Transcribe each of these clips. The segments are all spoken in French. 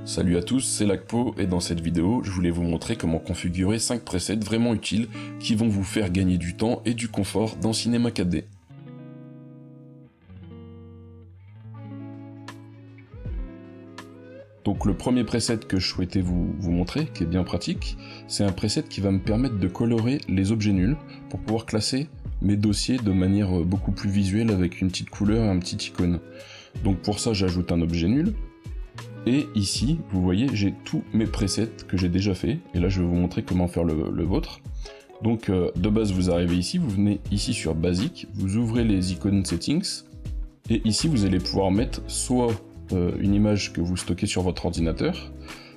Salut à tous, c'est Lacpo et dans cette vidéo, je voulais vous montrer comment configurer 5 presets vraiment utiles qui vont vous faire gagner du temps et du confort dans Cinema 4D. Donc le premier preset que je souhaitais vous montrer, qui est bien pratique, c'est un preset qui va me permettre de colorer les objets nuls pour pouvoir classer mes dossiers de manière beaucoup plus visuelle avec une petite couleur et un petit icône. Donc pour ça j'ajoute un objet nul. Et ici, vous voyez, j'ai tous mes presets que j'ai déjà fait, et là je vais vous montrer comment faire le vôtre. Donc de base vous arrivez ici, vous venez ici sur Basic, vous ouvrez les icônes Settings, et ici vous allez pouvoir mettre soit une image que vous stockez sur votre ordinateur,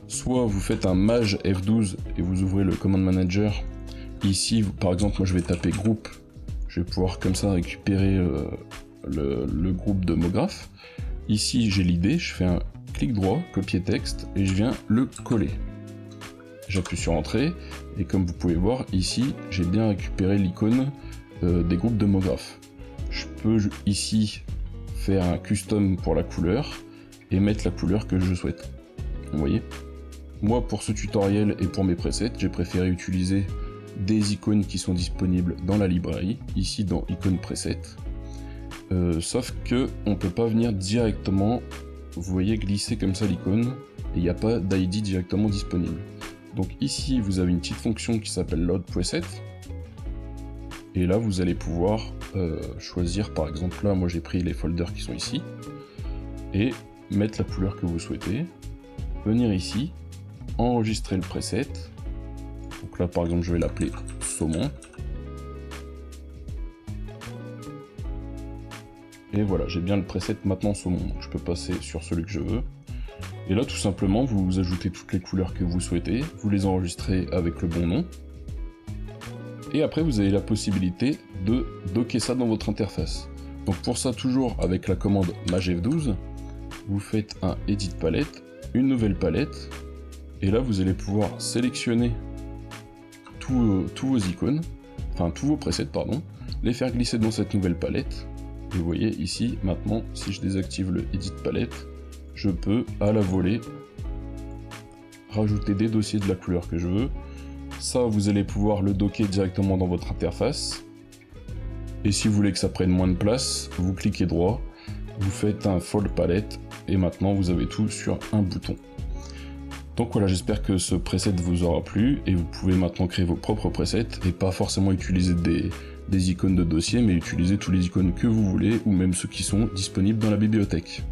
soit vous faites un Maj F12 et vous ouvrez le Command Manager. Ici, par exemple, moi je vais taper groupe, je vais pouvoir comme ça récupérer le groupe de MoGraph. Ici j'ai l'idée, je fais un clic droit, copier texte, et je viens le coller. J'appuie sur Entrée, et comme vous pouvez voir, ici, j'ai bien récupéré l'icône des groupes de MoGraph. Je peux ici faire un custom pour la couleur, et mettre la couleur que je souhaite. Vous voyez ? Moi, pour ce tutoriel et pour mes presets, j'ai préféré utiliser des icônes qui sont disponibles dans la librairie, ici dans Icône Preset. Sauf que on peut pas venir directement, vous voyez, glisser comme ça l'icône, et il n'y a pas d'ID directement disponible. Donc ici, vous avez une petite fonction qui s'appelle Load Preset, et là, vous allez pouvoir choisir, par exemple, là, moi j'ai pris les folders qui sont ici, et mettre la couleur que vous souhaitez, venir ici, enregistrer le preset, donc là, par exemple, je vais l'appeler Saumon, et voilà, j'ai bien le preset maintenant Saumon, donc je peux passer sur celui que je veux. Et là, tout simplement, vous ajoutez toutes les couleurs que vous souhaitez, vous les enregistrez avec le bon nom, et après, vous avez la possibilité de docker ça dans votre interface. Donc pour ça, toujours avec la commande Maj F12, vous faites un Edit Palette, une nouvelle palette, et là, vous allez pouvoir sélectionner tous vos icônes, enfin tous vos presets, pardon, les faire glisser dans cette nouvelle palette. Et vous voyez ici, maintenant, si je désactive le Edit Palette, je peux, à la volée, rajouter des dossiers de la couleur que je veux. Ça, vous allez pouvoir le docker directement dans votre interface. Et si vous voulez que ça prenne moins de place, vous cliquez droit, vous faites un Fold Palette, et maintenant, vous avez tout sur un bouton. Donc voilà, j'espère que ce preset vous aura plu, et vous pouvez maintenant créer vos propres presets, et pas forcément utiliser des icônes de dossier, mais utiliser tous les icônes que vous voulez, ou même ceux qui sont disponibles dans la bibliothèque.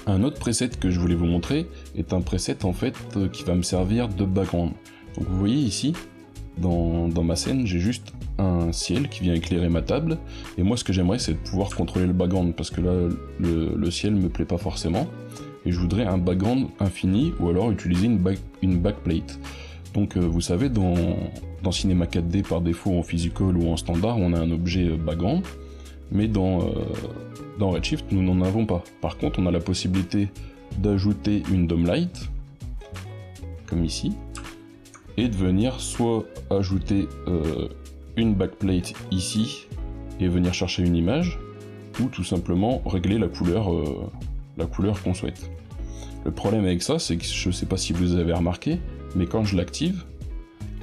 Un autre preset que je voulais vous montrer est un preset en fait qui va me servir de background. Donc vous voyez ici, dans ma scène, j'ai juste un ciel qui vient éclairer ma table, et moi ce que j'aimerais c'est de pouvoir contrôler le background, parce que là le ciel me plaît pas forcément, et je voudrais un background infini, ou alors utiliser une backplate. Donc vous savez, dans Cinema 4D par défaut en physical ou en standard, on a un objet background, mais dans Redshift, nous n'en avons pas. Par contre, on a la possibilité d'ajouter une DOM light, comme ici, et de venir soit ajouter une backplate ici, et venir chercher une image, ou tout simplement régler la couleur qu'on souhaite. Le problème avec ça, c'est que je ne sais pas si vous avez remarqué, mais quand je l'active,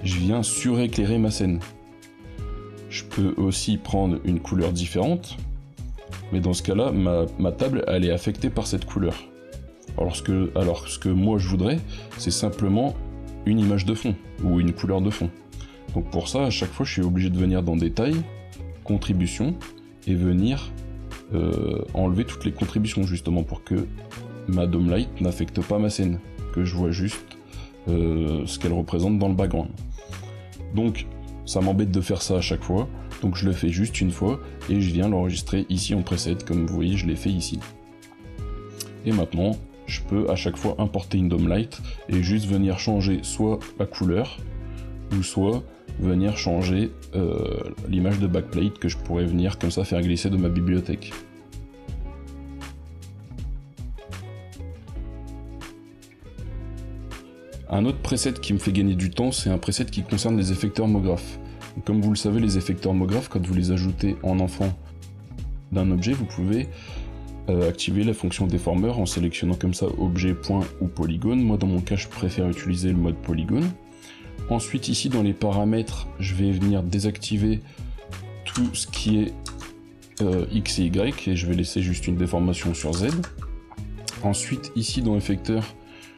je viens suréclairer ma scène. Je peux aussi prendre une couleur différente, mais dans ce cas-là, ma table, elle est affectée par cette couleur. Alors ce que moi je voudrais, c'est simplement une image de fond, ou une couleur de fond. Donc pour ça, à chaque fois, je suis obligé de venir dans Détail, Contribution, et venir enlever toutes les contributions, justement, pour que ma DOM light n'affecte pas ma scène, que je vois juste ce qu'elle représente dans le background. Donc ça m'embête de faire ça à chaque fois, donc je le fais juste une fois, et je viens l'enregistrer ici en preset, comme vous voyez, je l'ai fait ici. Et maintenant, je peux à chaque fois importer une DOM light, et juste venir changer soit la couleur, ou soit venir changer l'image de backplate que je pourrais venir comme ça faire glisser de ma bibliothèque. Un autre preset qui me fait gagner du temps, c'est un preset qui concerne les effecteurs MoGraph. Comme vous le savez, les effecteurs MoGraph, quand vous les ajoutez en enfant d'un objet, vous pouvez activer la fonction déformer en sélectionnant comme ça objet, point ou polygone. Moi dans mon cas je préfère utiliser le mode polygone. Ensuite ici dans les paramètres, je vais venir désactiver tout ce qui est X et Y et je vais laisser juste une déformation sur Z. Ensuite ici dans effecteur,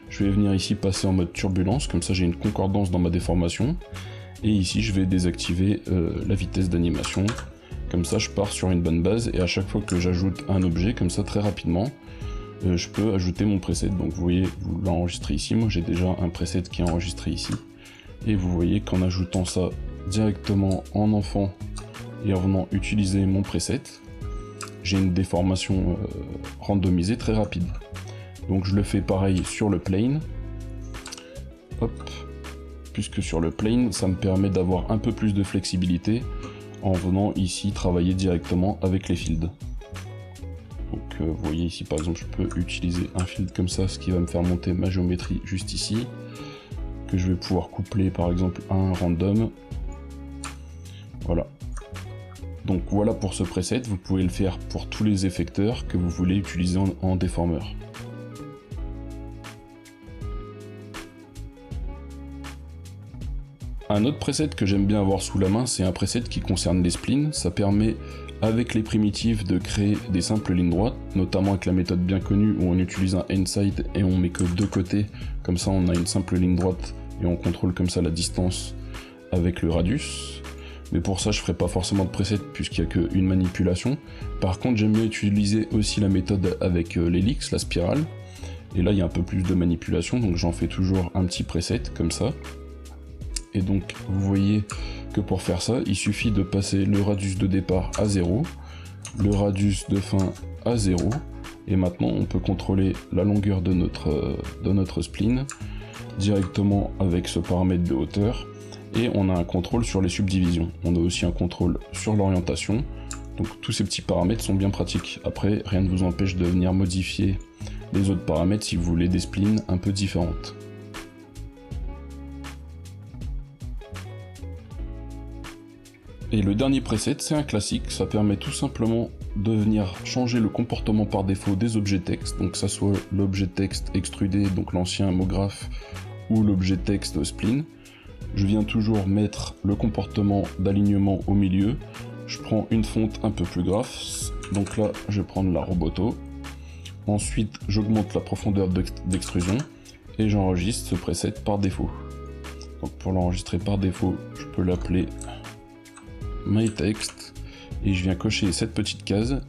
je vais venir ici passer en mode turbulence, comme ça j'ai une concordance dans ma déformation. Et ici je vais désactiver la vitesse d'animation, comme ça je pars sur une bonne base et à chaque fois que j'ajoute un objet, comme ça très rapidement, je peux ajouter mon preset. Donc vous voyez, vous l'enregistrez ici, moi j'ai déjà un preset qui est enregistré ici. Et vous voyez qu'en ajoutant ça directement en enfant et en venant utiliser mon preset, j'ai une déformation randomisée très rapide. Donc je le fais pareil sur le plane. Hop. Puisque sur le plane, ça me permet d'avoir un peu plus de flexibilité en venant ici travailler directement avec les fields. Donc vous voyez ici par exemple, je peux utiliser un field comme ça, ce qui va me faire monter ma géométrie juste ici, que je vais pouvoir coupler par exemple à un random. Voilà. Donc voilà pour ce preset, vous pouvez le faire pour tous les effecteurs que vous voulez utiliser en déformer. Un autre preset que j'aime bien avoir sous la main, c'est un preset qui concerne les splines. Ça permet, avec les primitives, de créer des simples lignes droites, notamment avec la méthode bien connue où on utilise un end-side et on met que deux côtés. Comme ça, on a une simple ligne droite et on contrôle comme ça la distance avec le radius. Mais pour ça, je ferai pas forcément de preset puisqu'il n'y a qu'une manipulation. Par contre, j'aime bien utiliser aussi la méthode avec l'ellipse, la spirale. Et là, il y a un peu plus de manipulation, donc j'en fais toujours un petit preset comme ça. Et donc vous voyez que pour faire ça, il suffit de passer le radius de départ à 0, le radius de fin à 0, et maintenant on peut contrôler la longueur de notre spline directement avec ce paramètre de hauteur, et on a un contrôle sur les subdivisions. On a aussi un contrôle sur l'orientation, donc tous ces petits paramètres sont bien pratiques. Après, rien ne vous empêche de venir modifier les autres paramètres si vous voulez des splines un peu différentes. Et le dernier preset, c'est un classique, ça permet tout simplement de venir changer le comportement par défaut des objets texte, donc que ça soit l'objet texte extrudé, donc l'ancien homographe, ou l'objet texte spline. Je viens toujours mettre le comportement d'alignement au milieu, je prends une fonte un peu plus grasse, donc là je vais prendre la Roboto, ensuite j'augmente la profondeur d'extrusion, et j'enregistre ce preset par défaut. Donc pour l'enregistrer par défaut, je peux l'appeler myText et je viens cocher cette petite case,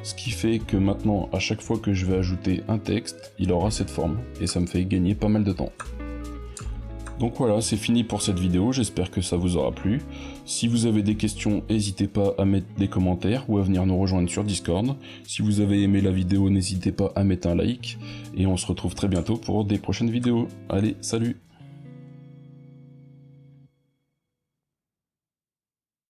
ce qui fait que maintenant à chaque fois que je vais ajouter un texte, il aura cette forme et ça me fait gagner pas mal de temps. Donc voilà, c'est fini pour cette vidéo, j'espère que ça vous aura plu. Si vous avez des questions, n'hésitez pas à mettre des commentaires ou à venir nous rejoindre sur Discord. Si vous avez aimé la vidéo, n'hésitez pas à mettre un like et on se retrouve très bientôt pour des prochaines vidéos. Allez, salut!